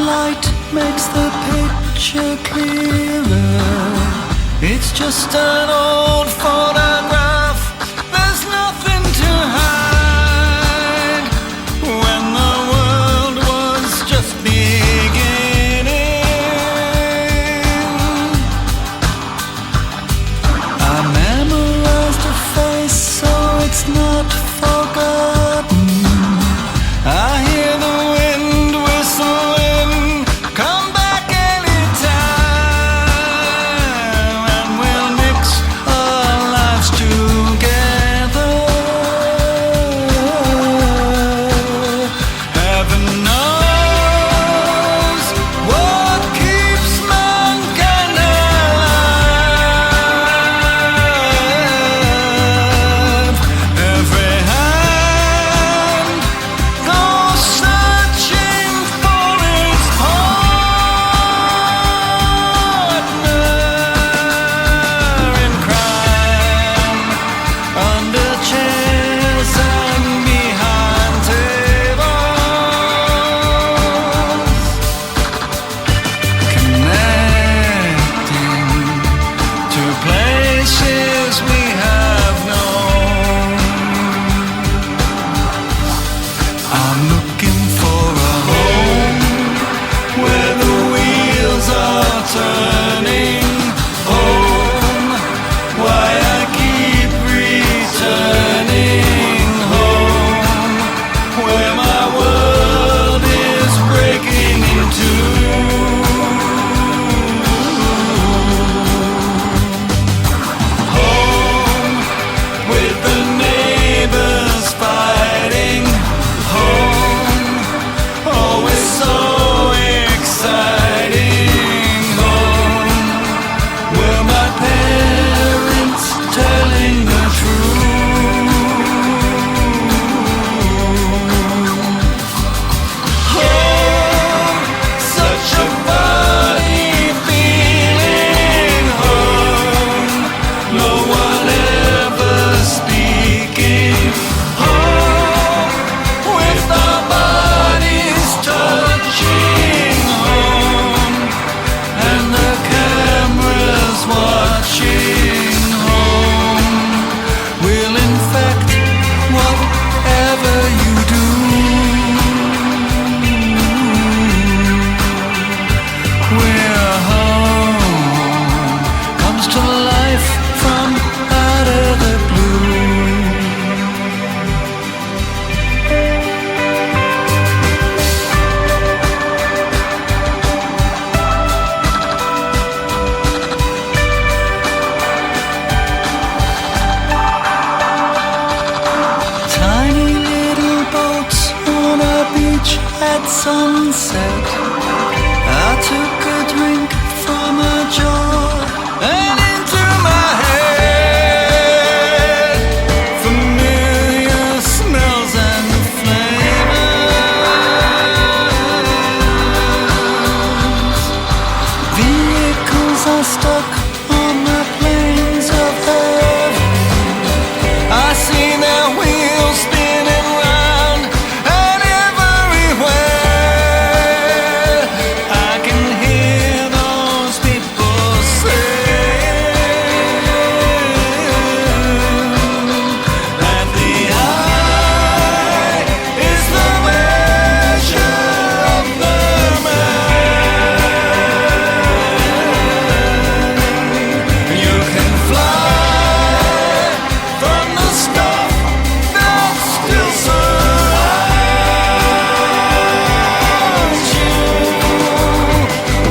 light makes the picture clearer. It's just an old photograph. There's nothing to hide. When the world was just beginning, I memorized a face so it's not forgotten. I hear the wind whistling, come back anytime, and we'll mix our lives together. Heaven knows what keeps mankind alive. Every hand goes searching for its partner in crime, under chairs and behind tables, connecting to places we have known. I'm looking for a home where the wheels are turning. Home, why I keep returning. Home, where my world is breaking in two. Home, with the neighbors fighting. Home, always so exciting. Home, were my parents telling the truth? Home, such a funny feeling. Home, no one ever speaking. Home, with our bodies touching. Home, and the cameras watching. Home, will infect whatever you do. Where home comes to life from out of the blue. Tiny little boats on a beach at sunset. I took a drink from a jar and into my head familiar smells and flavors. Vehicles are stuck on the plains of heaven. I see their wheels spinning round and everywhere. I can hear those people say that the eye is the measure of the man. You can fly from the stuff that still surrounds you.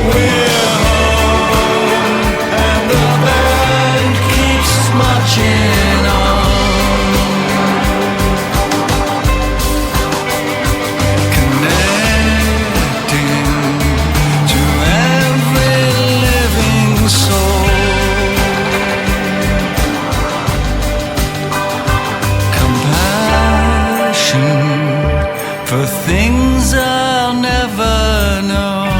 We're home, and the band keeps marching on, connecting to every living soul. Compassion for things I'll never know.